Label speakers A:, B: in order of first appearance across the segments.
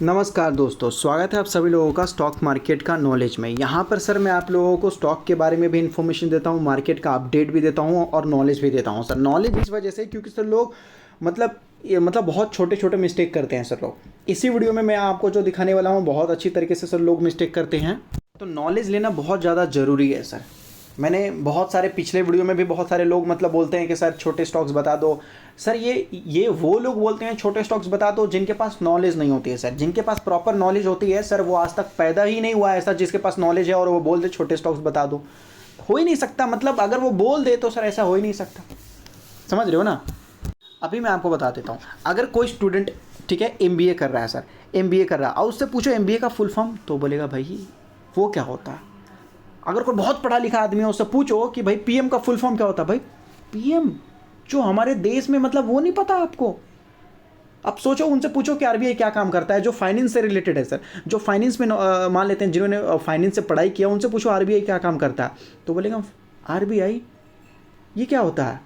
A: नमस्कार दोस्तों, स्वागत है आप सभी लोगों का स्टॉक मार्केट का नॉलेज में। यहाँ पर सर मैं आप लोगों को स्टॉक के बारे में भी इन्फॉर्मेशन देता हूँ, मार्केट का अपडेट भी देता हूँ और नॉलेज भी देता हूँ। सर नॉलेज इस वजह से क्योंकि सर लोग मतलब बहुत छोटे छोटे मिस्टेक करते हैं सर लोग। इसी वीडियो में मैं आपको जो दिखाने वाला हूँ बहुत अच्छी तरीके से सर लोग मिस्टेक करते हैं, तो नॉलेज लेना बहुत ज़्यादा ज़रूरी है सर। मैंने बहुत सारे पिछले वीडियो में भी बहुत सारे लोग बोलते हैं कि सर छोटे स्टॉक्स बता दो। सर ये वो लोग बोलते हैं छोटे स्टॉक्स बता दो जिनके पास नॉलेज नहीं होती है सर। जिनके पास प्रॉपर नॉलेज होती है सर, वो आज तक पैदा ही नहीं हुआ है ऐसा जिसके पास नॉलेज है और वो बोल दे छोटे स्टॉक्स बता दो। हो ही नहीं सकता, मतलब अगर वो बोल दे तो सर ऐसा हो ही नहीं सकता। समझ रहे हो ना? अभी मैं आपको बता देता हूँ। अगर कोई स्टूडेंट ठीक है MBA कर रहा है सर, MBA कर रहा है और उससे पूछो MBA का फुल फॉर्म, तो बोलेगा भाई वो क्या होता है। अगर कोई बहुत पढ़ा लिखा आदमी है उससे पूछो कि भाई PM का फुल फॉर्म क्या होता है, भाई PM जो हमारे देश में वो नहीं पता आपको। अब सोचो, उनसे पूछो कि RBI क्या काम करता है, जो फाइनेंस से रिलेटेड है सर, जो फाइनेंस में मान लेते हैं जिन्होंने फाइनेंस से पढ़ाई किया, उनसे पूछो RBI क्या काम करता है, तो बोलेगा RBI ये क्या होता है।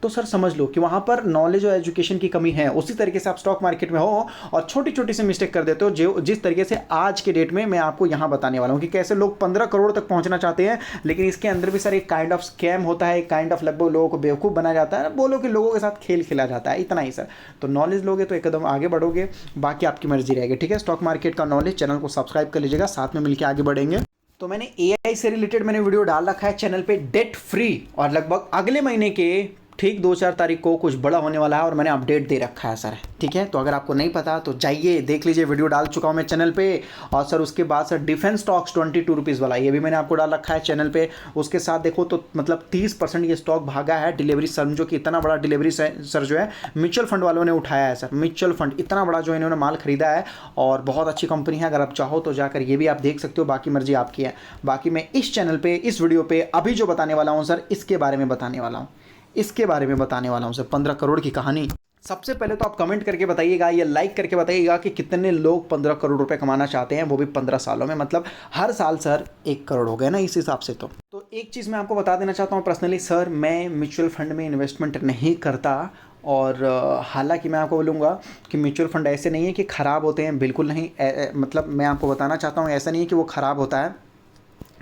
A: तो सर समझ लो कि वहाँ पर नॉलेज और एजुकेशन की कमी है। उसी तरीके से आप स्टॉक मार्केट में हो और छोटी छोटी सी मिस्टेक कर देते हो, जो जिस तरीके से आज के डेट में मैं आपको यहाँ बताने वाला हूँ कि कैसे लोग 15 करोड़ तक पहुँचना चाहते हैं, लेकिन इसके अंदर भी सर एक काइंड ऑफ स्कैम होता है, एक काइंड ऑफ लगभग लोगों को बेवकूफ़ बनाया जाता है, बोलो कि लोगों के साथ खेल खेला जाता है, इतना ही सर। तो नॉलेज लोगे तो एक कदम आगे बढ़ोगे, बाकी आपकी मर्जी रहेगी। ठीक है, स्टॉक मार्केट का नॉलेज चैनल को सब्सक्राइब कर लीजिएगा, साथ में मिलकर आगे बढ़ेंगे। तो मैंने AI से रिलेटेड वीडियो डाल रखा है चैनल पे, डेट फ्री, और लगभग अगले महीने के ठीक 2-4 तारीख को कुछ बड़ा होने वाला है और मैंने अपडेट दे रखा है सर। ठीक है, तो अगर आपको नहीं पता तो जाइए देख लीजिए, वीडियो डाल चुका हूँ मैं चैनल पे। और सर उसके बाद सर डिफेंस स्टॉक्स 22 रुपीज़ वाला, ये भी मैंने आपको डाल रखा है चैनल पे। उसके साथ देखो तो 30% ये स्टॉक भागा है। डिलीवरी सर जो कि इतना बड़ा डिलीवरी सर जो है म्यूचुअल फंड वालों ने उठाया है सर। म्यूचुअल फंड इतना बड़ा जो इन्होंने माल खरीदा है और बहुत अच्छी कंपनी है। अगर आप चाहो तो जाकर ये भी आप देख सकते हो, बाकी मर्जी आपकी है। बाकी मैं इस चैनल पे इस वीडियो पे अभी जो बताने वाला हूँ सर, इसके बारे में बताने वाला हूँ सर 15 करोड़ की कहानी। सबसे पहले तो आप कमेंट करके बताइएगा, ये लाइक करके बताइएगा कि कितने लोग 15 करोड़ रुपए कमाना चाहते हैं, वो भी 15 सालों में। मतलब हर साल सर 1 करोड़ हो गया ना इस हिसाब से। तो एक चीज़ मैं आपको बता देना चाहता हूँ पर्सनली सर, मैं म्यूचुअल फंड में इन्वेस्टमेंट नहीं करता। और हालांकि मैं आपको बोलूँगा कि म्यूचुअल फंड ऐसे नहीं है कि ख़राब होते हैं, बिल्कुल नहीं। मतलब मैं आपको बताना चाहता हूँ ऐसा नहीं है कि वो ख़राब होता है,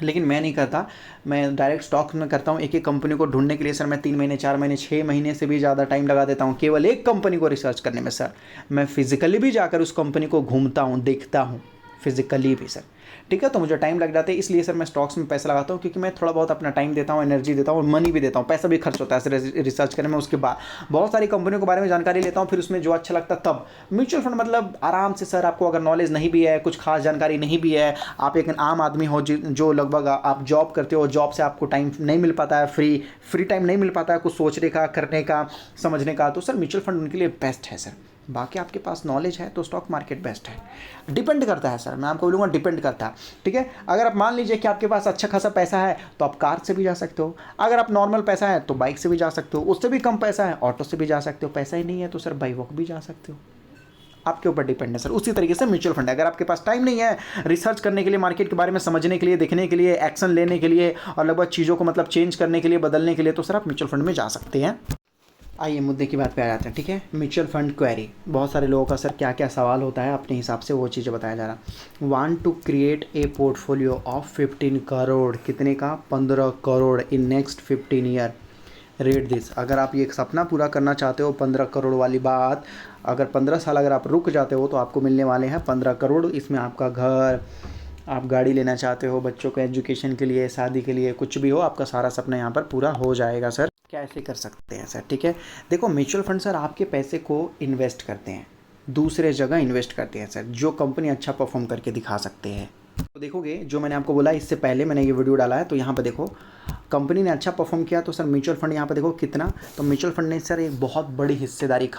A: लेकिन मैं नहीं करता। मैं डायरेक्ट स्टॉक में करता हूँ। एक एक कंपनी को ढूंढने के लिए सर मैं 3 महीने 4 महीने 6 महीने से भी ज़्यादा टाइम लगा देता हूँ केवल एक कंपनी को रिसर्च करने में सर। मैं फिजिकली भी जाकर उस कंपनी को घूमता हूँ, देखता हूँ फिजिकली भी सर। ठीक है, तो मुझे टाइम लग जाता है, इसलिए सर मैं स्टॉक्स में पैसा लगाता हूँ, क्योंकि मैं थोड़ा बहुत अपना टाइम देता हूँ, एनर्जी देता हूँ और मनी भी देता हूँ। पैसा भी खर्च होता है सर रिसर्च करने में। उसके बाद बहुत सारी कंपनियों के बारे में जानकारी लेता हूँ, फिर उसमें जो अच्छा लगता है तब। म्यूचुअल फंड आराम से सर, आपको अगर नॉलेज नहीं भी है, कुछ खास जानकारी नहीं भी है, आप एक आम आदमी हो जो लगभग आप जॉब करते हो, जॉब से आपको टाइम नहीं मिल पाता है, फ्री टाइम नहीं मिल पाता है कुछ सोचने का, करने का, समझने का, तो सर म्यूचुअल फंड उनके लिए बेस्ट है सर। बाकी आपके पास नॉलेज है तो स्टॉक मार्केट बेस्ट है। डिपेंड करता है सर, मैं आपको बोलूँगा डिपेंड करता है। ठीक है, अगर आप मान लीजिए कि आपके पास अच्छा खासा पैसा है तो आप कार से भी जा सकते हो। अगर आप नॉर्मल पैसा है तो बाइक से भी जा सकते हो। उससे भी कम पैसा है ऑटो से भी जा सकते हो। पैसा ही नहीं है तो सर बाई वॉक भी जा सकते हो। आपके ऊपर डिपेंड है सर। उसी तरीके से म्यूचुअल फंड है, अगर आपके पास टाइम नहीं है रिसर्च करने के लिए, मार्केट के बारे में समझने के लिए, देखने के लिए, एक्शन लेने के लिए और लगभग चीज़ों को चेंज करने के लिए, बदलने के लिए, तो सर आप म्यूचुअल फंड में जा सकते हैं। आइए मुद्दे की बात पे आ जाते हैं। ठीक है, म्यूचुअल फंड क्वेरी, बहुत सारे लोगों का सर क्या क्या सवाल होता है, अपने हिसाब से वो चीज़ें बताया जा रहा। Want to create a portfolio of 15 crore, कितने का? 15 crore in next 15 year. Read this, अगर आप ये एक सपना पूरा करना चाहते हो 15 करोड़ वाली बात, अगर 15 साल अगर आप रुक जाते हो तो आपको मिलने वाले हैं 15 करोड़। इसमें आपका घर, आप गाड़ी लेना चाहते हो, बच्चों के एजुकेशन के लिए, शादी के लिए, कुछ भी हो, आपका सारा सपना यहाँ पर पूरा हो जाएगा सर। कैसे कर सकते हैं सर? ठीक है, देखो म्यूचुअल फंड सर आपके पैसे को इन्वेस्ट करते हैं, दूसरे जगह इन्वेस्ट करते हैं सर, जो कंपनी अच्छा परफॉर्म करके दिखा सकते हैं। तो देखोगे जो मैंने आपको बोला, इससे पहले मैंने ये वीडियो डाला है, तो यहाँ पर देखो कंपनी ने अच्छा परफॉर्म किया तो सर म्यूचुअल फंड यहाँ पर देखो कितना, तो म्यूचुअल फंड ने सर एक बहुत बड़ी हिस्सेदारी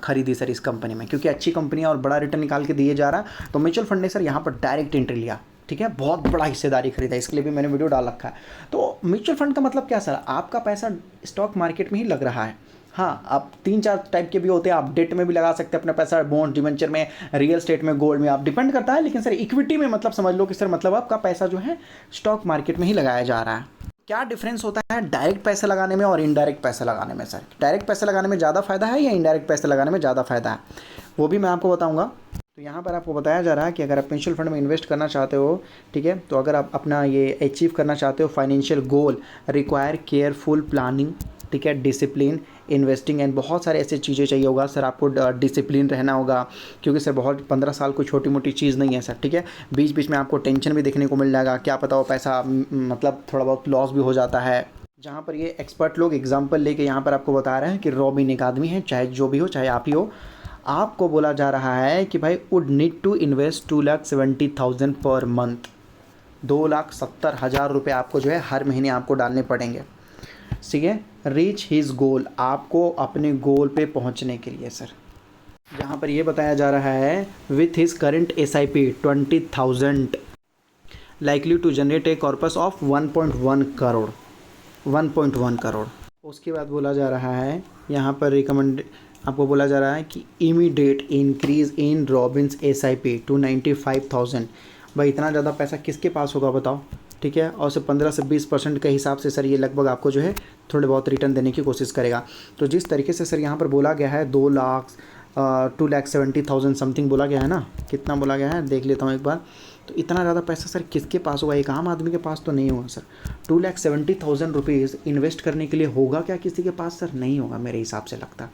A: खरीदी सर इस कंपनी में, क्योंकि अच्छी कंपनी है और बड़ा रिटर्न निकाल के दिए जा रहा है। तो म्यूचुअल फंड ने सर यहाँ पर डायरेक्ट एंट्री लिया। ठीक है, बहुत बड़ा हिस्सेदारी खरीदा, इसके लिए भी मैंने वीडियो डाल रखा है। तो म्यूचुअल फंड का मतलब क्या सर, आपका पैसा स्टॉक मार्केट में ही लग रहा है। हाँ, आप 3-4 टाइप के भी होते हैं, आप डेट में भी लगा सकते हैं अपना पैसा, बॉन्ड, डिवेंचर में, रियल एस्टेट में, गोल्ड में, आप डिपेंड करता है। लेकिन सर इक्विटी में समझ लो कि सर आपका पैसा जो है स्टॉक मार्केट में ही लगाया जा रहा है। क्या डिफरेंस होता है डायरेक्ट पैसे लगाने में और इनडायरेक्ट पैसे लगाने में सर? डायरेक्ट पैसे लगाने में ज़्यादा फायदा है या इनडायरेक्ट पैसे लगाने में ज़्यादा फायदा है, वो भी मैं आपको बताऊंगा। तो यहाँ पर आपको बताया जा रहा है कि अगर आप म्यूचुअल फंड में इन्वेस्ट करना चाहते हो, ठीक है, तो अगर आप अपना ये अचीव करना चाहते हो financial goal, require careful planning, ठीक है, डिसिप्लिन, इन्वेस्टिंग एंड बहुत सारे ऐसी चीज़ें चाहिए होगा सर। आपको डिसिप्लिन रहना होगा, क्योंकि सर बहुत 15 साल कोई छोटी मोटी चीज़ नहीं है सर, ठीक है। बीच बीच में आपको टेंशन भी देखने को मिल जाएगा, क्या पता वो पैसा मतलब थोड़ा बहुत लॉस भी हो जाता है। जहाँ पर ये एक्सपर्ट लोग एग्जाम्पल लेके यहाँ पर आपको बता रहे हैं कि रॉबिन एक आदमी है, चाहे जो भी हो, चाहे आप ही हो, आपको बोला जा रहा है कि भाई would need to invest 2,70,000 per month, 2,70,000 रुपये आपको जो है हर महीने आपको डालने पड़ेंगे, ठीक है, रीच हिज गोल, आपको अपने गोल पे पहुंचने के लिए सर। जहाँ पर ये बताया जा रहा है with his current SIP 20,000 likely to generate a corpus of 1.1 crore, 1.1 crore. उसके बाद बोला जा रहा है यहाँ पर रिकमेंड आपको बोला जा रहा है कि immediate increase in Robin's SIP to 95,000। भाई इतना ज़्यादा पैसा किसके पास होगा बताओ, ठीक है, और सिर्फ 15 से 20% के हिसाब से सर ये लगभग आपको जो है थोड़े बहुत रिटर्न देने की कोशिश करेगा। तो जिस तरीके से सर यहाँ पर बोला गया है 2,70,000 समथिंग बोला गया है ना, कितना बोला गया है देख लेता हूँ एक बार। तो इतना ज़्यादा पैसा सर किसके पास होगा, एक आम आदमी के पास तो नहीं होगा सर। 2,70,000 रुपीज़ इन्वेस्ट करने के लिए होगा क्या किसी के पास सर? नहीं होगा मेरे हिसाब से लगता।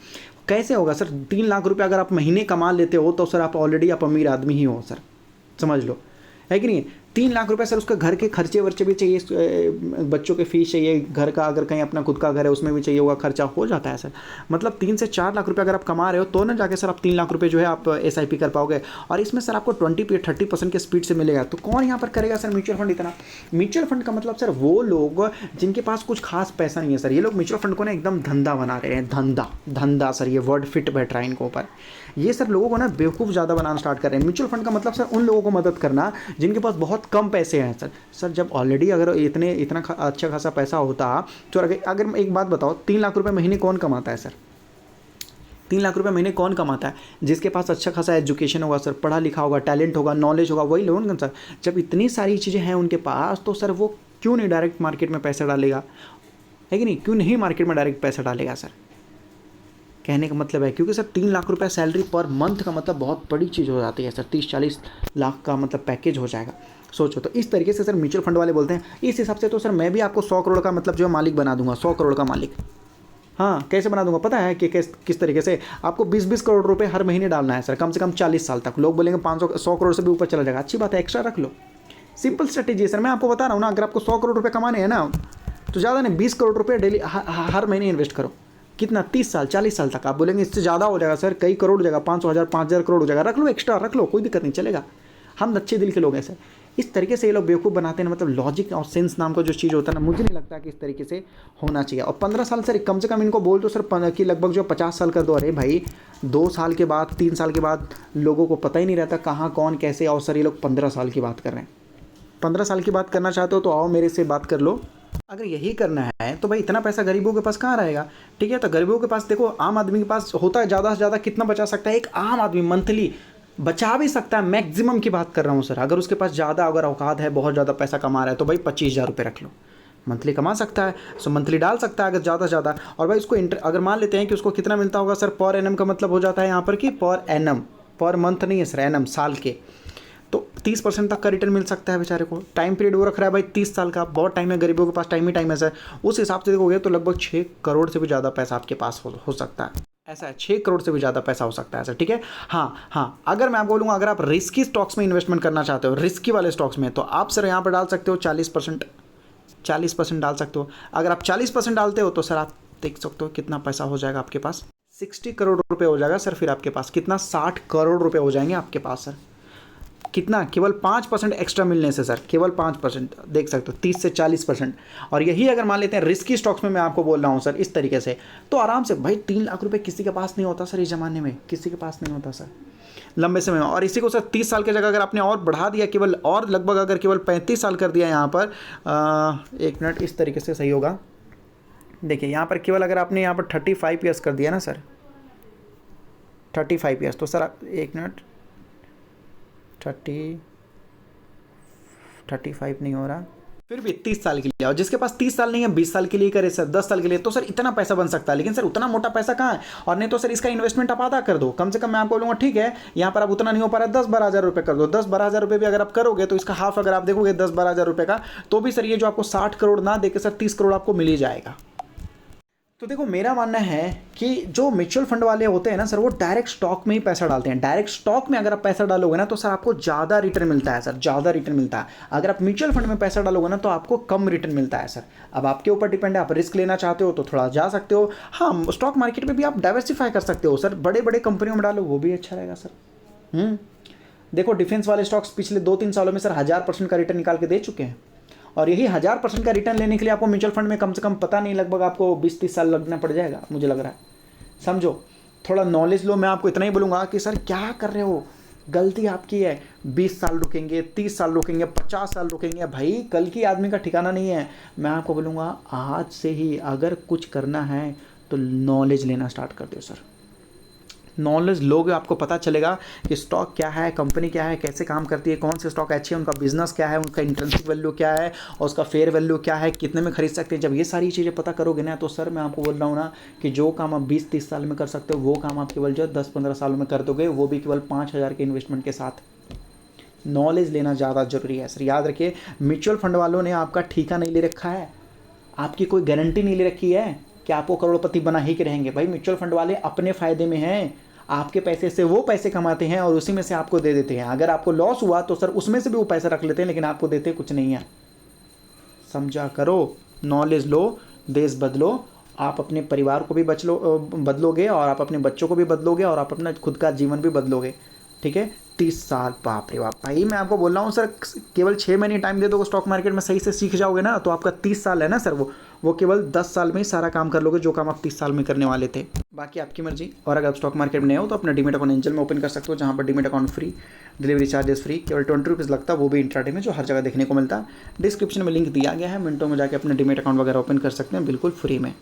A: कैसे होगा सर? 3 लाख रुपये अगर आप महीने कमा लेते हो तो सर आप ऑलरेडी आप अमीर आदमी ही हो सर, समझ लो, है कि नहीं। 3 लाख रुपए सर उसका घर के खर्चे वर्चे भी चाहिए, बच्चों के फीस चाहिए, घर का अगर कहीं अपना खुद का घर है उसमें भी चाहिए होगा, खर्चा हो जाता है सर। मतलब 3 से 4 लाख रुपए अगर आप कमा रहे हो तो ना जाके सर आप 3 लाख रुपए जो है आप SIP कर पाओगे, और इसमें सर आपको 20-30% के स्पीड से मिलेगा। तो कौन यहाँ पर करेगा सर म्यूचुअल फंड इतना? म्यूचुअल फंड का मतलब सर वो लोग जिनके पास कुछ खास पैसा नहीं है सर। ये लोग म्यूचुअल फंड को ना एकदम धंधा बना रहे हैं, धंधा सर, ये वर्ड फिट बैठ रहा है इनके ऊपर। ये सर लोगों को ना बेवकूफ़ ज़्यादा बनाना स्टार्ट कर रहे हैं। म्यूचुअल फंड का मतलब सर उन लोगों को मदद करना जिनके पास बहुत कम पैसे हैं सर। जब ऑलरेडी अगर इतना अच्छा खासा पैसा होता तो अगर एक बात बताओ, 3 लाख रुपए महीने कौन कमाता है सर? 3 लाख रुपए महीने कौन कमाता है? जिसके पास अच्छा खासा एजुकेशन होगा सर, पढ़ा लिखा होगा, टैलेंट होगा, नॉलेज होगा, वही लोग ना सर। जब इतनी सारी चीज़ें हैं उनके पास तो सर वो क्यों नहीं डायरेक्ट मार्केट में पैसा डालेगा, है कि नहीं? क्यों नहीं मार्केट में डायरेक्ट पैसा डालेगा सर? कहने का मतलब है क्योंकि सर 3 लाख रुपए सैलरी पर मंथ का मतलब बहुत बड़ी चीज़ हो जाती है सर। 30-40 लाख का मतलब पैकेज हो जाएगा, सोचो। तो इस तरीके से सर म्यूचुअल फंड वाले बोलते हैं। इस हिसाब से तो सर मैं भी आपको 100 करोड़ का मतलब जो है मालिक बना दूंगा, 100 करोड़ का मालिक। हाँ, कैसे बना दूंगा पता है कि किस तरीके से? आपको 20-20 करोड़ रुपए हर महीने डालना है सर, कम से कम 40 साल तक। लोग बोलेंगे 100 करोड़ से भी ऊपर चला जाएगा, अच्छी बात है, एक्स्ट्रा रख लो। सिंपल स्ट्रेटेजी है सर, मैं आपको बता रहा हूँ ना। अगर आपको 100 करोड़ रुपये कमाने हैं ना तो ज़्यादा नहीं, 20 करोड़ रुपये डेली हर महीने इन्वेस्ट करो। कितना? 30 साल 40 साल तक। आप बोलेंगे इससे ज़्यादा हो जाएगा सर, कई करोड़ हो जाएगा, 500,000 5,000 करोड़ हो जाएगा। रख लो, एक्स्ट्रा रख लो, कोई दिक्कत नहीं, चलेगा। हम अच्छे दिल के लोग हैं सर। इस तरीके से ये लोग बेवकूफ़ बनाते हैं। मतलब लॉजिक और सेंस नाम का जो चीज़ होता है ना, मुझे नहीं लगता कि इस तरीके से होना चाहिए। और 15 साल सर कम से कम इनको बोल दो सर कि लगभग जो 50 साल कर दो। अरे भाई 2 साल के बाद 3 साल के बाद लोगों को पता ही नहीं रहता कहाँ कौन कैसे। और सर ये लोग 15 साल की बात कर रहे हैं। 15 साल की बात करना चाहते हो तो आओ मेरे से बात कर लो। अगर यही करना है तो भाई इतना पैसा गरीबों के पास कहाँ रहेगा? ठीक है, तो गरीबों के पास देखो, आम आदमी के पास होता है ज़्यादा से ज़्यादा कितना बचा सकता है एक आम आदमी? मंथली बचा भी सकता है, मैक्सिमम की बात कर रहा हूँ सर। अगर उसके पास ज़्यादा अगर औकात है, बहुत ज़्यादा पैसा कमा रहा है तो भाई 25,000 रुपये रख लो, मंथली कमा सकता है। सो मंथली डाल सकता है अगर ज़्यादा से ज़्यादा। और भाई उसको अगर मान लेते हैं कि उसको कितना मिलता होगा सर, पर एनम का मतलब हो जाता है यहाँ पर कि पर एनम, पर मंथ नहीं है सर, एनम साल के। तो 30% तक का रिटर्न मिल सकता है बेचारे को। टाइम पीरियड वो रख रहा है भाई 30 साल का, बहुत टाइम है, गरीबों के पास टाइम ही टाइम है सर। उस हिसाब से देखोगे तो लगभग 6 करोड़ से भी ज़्यादा पैसा आपके पास हो सकता है। ऐसा है, 6 करोड़ से भी ज़्यादा पैसा हो सकता है सर, ठीक है। हाँ, अगर मैं आपको बोलूँगा अगर आप रिस्की स्टॉक्स में इन्वेस्टमेंट करना चाहते हो, रिस्की वाले स्टॉक्स में, तो आप सर यहाँ पर डाल सकते हो 40% डाल सकते हो। अगर आप 40% डालते हो तो सर आप देख सकते हो कितना पैसा हो जाएगा आपके पास। 60 करोड़ रुपये हो जाएगा सर। फिर आपके पास कितना? 60 करोड़ रुपये हो जाएंगे आपके पास सर। कितना? केवल 5% एक्स्ट्रा मिलने से सर, केवल 5%, देख सकते हो 30 से 40%। और यही अगर मान लेते हैं रिस्की स्टॉक्स में, मैं आपको बोल रहा हूँ सर इस तरीके से, तो आराम से भाई 3 लाख रुपए किसी के पास नहीं होता सर, इस ज़माने में किसी के पास नहीं होता सर लंबे समय में। और इसी को सर 30 साल की जगह अगर आपने और बढ़ा दिया, केवल और लगभग अगर केवल 35 साल कर दिया यहाँ पर, 1 मिनट, इस तरीके से सही होगा। देखिए यहाँ पर केवल अगर आपने यहाँ पर 35 ईयर्स कर दिया ना सर, 35 ईयर्स, तो सर 1 मिनट, 35 नहीं हो रहा, फिर भी 30 साल के लिए, और जिसके पास 30 साल नहीं है 20 साल के लिए करे सर, 10 साल के लिए, तो सर इतना पैसा बन सकता है। लेकिन सर उतना मोटा पैसा कहाँ है? और नहीं तो सर इसका इन्वेस्टमेंट आप आधा कर दो, कम से कम मैं आपको बोलूँगा ठीक है यहाँ पर आप उतना नहीं हो पा रहा है 10-12 हज़ार रुपये कर दो, 10-12 हज़ार रुपये भी अगर आप करोगे तो इसका हाफ अगर आप देखोगे 10-12 हज़ार रुपये का, तो भी सर ये जो आपको 60 करोड़ ना देके सर 30 करोड़ आपको मिल ही जाएगा। तो देखो मेरा मानना है कि जो म्यूचुअल फंड वाले होते हैं ना सर, वो डायरेक्ट स्टॉक में ही पैसा डालते हैं। डायरेक्ट स्टॉक में अगर आप पैसा डालोगे ना तो सर आपको ज़्यादा रिटर्न मिलता है सर, ज़्यादा रिटर्न मिलता है। अगर आप म्यूचुअल फंड में पैसा डालोगे ना तो आपको कम रिटर्न मिलता है सर। अब आपके ऊपर डिपेंड है, आप रिस्क लेना चाहते हो तो थोड़ा जा सकते हो। हाँ, स्टॉक मार्केट में भी आप डाइवर्सिफाई कर सकते हो सर, बड़े बड़े कंपनियों में डालो वो भी अच्छा रहेगा सर। देखो डिफेंस वाले स्टॉक्स पिछले 2-3 सालों में सर 1000% का रिटर्न निकाल के दे चुके हैं, और यही 1000% का रिटर्न लेने के लिए आपको म्यूचुअल फंड में कम से कम पता नहीं लगभग आपको 20-30 साल लगना पड़ जाएगा मुझे लग रहा है। समझो, थोड़ा नॉलेज लो। मैं आपको इतना ही बोलूँगा कि सर क्या कर रहे हो, गलती आपकी है। 20 साल रुकेंगे, 30 साल रुकेंगे, 50 साल रुकेंगे, भाई कल की आदमी का ठिकाना नहीं है। मैं आपको बोलूँगा आज से ही अगर कुछ करना है तो नॉलेज लेना स्टार्ट कर दो सर। नॉलेज लोगे आपको पता चलेगा कि स्टॉक क्या है, कंपनी क्या है, कैसे काम करती है, कौन से स्टॉक अच्छे हैं, उनका बिजनेस क्या है, उनका इंट्रिंसिक वैल्यू क्या है और उसका फेयर वैल्यू क्या है, कितने में खरीद सकते हैं। जब ये सारी चीज़ें पता करोगे ना तो सर मैं आपको बोल रहा हूँ ना कि जो काम आप 20-30 साल में कर सकते हो वो काम आप केवल जो 10-15 सालों में कर दोगे, वो भी केवल 5000 के इन्वेस्टमेंट के साथ। नॉलेज लेना ज़्यादा जरूरी है सर। याद रखिए, म्यूचुअल फंड वालों ने आपका ठेका नहीं ले रखा है, आपकी कोई गारंटी नहीं ले रखी है कि आपको करोड़पति बना ही के रहेंगे। भाई म्यूचुअल फंड वाले अपने फ़ायदे में हैं, आपके पैसे से वो पैसे कमाते हैं और उसी में से आपको दे देते हैं। अगर आपको लॉस हुआ तो सर उसमें से भी वो पैसा रख लेते हैं, लेकिन आपको देते कुछ नहीं है। समझा करो, नॉलेज लो, देश बदलो, आप अपने परिवार को भी बदलोगे और आप अपने बच्चों को भी बदलोगे और आप अपना खुद का जीवन भी बदलोगे। ठीक है, 30 साल, बाप रे बाप। भाई मैं आपको बोल रहा हूँ सर, केवल 6 महीने टाइम दे दो स्टॉक मार्केट में सही से सीख जाओगे ना तो आपका 30 साल है ना सर, वो केवल 10 साल में ही सारा काम कर लोगे जो काम आप 30 साल में करने वाले थे। बाकी आपकी मर्जी। और अगर आप स्टॉक मार्केट में नए हो तो अपना डीमेट अकाउंट एंजल में ओपन कर सकते हो, जहाँ पर demat account free, delivery charges free, केवल 20 रुपीज़ लगता है, वो भी इंट्राडे में, जो हर जगह देखने को मिलता है। डिस्क्रिप्शन में लिंक दिया गया है, मिनटों में जाकर अपना डीमेट अकाउंट वगैरह ओपन कर सकते हैं बिल्कुल फ्री में।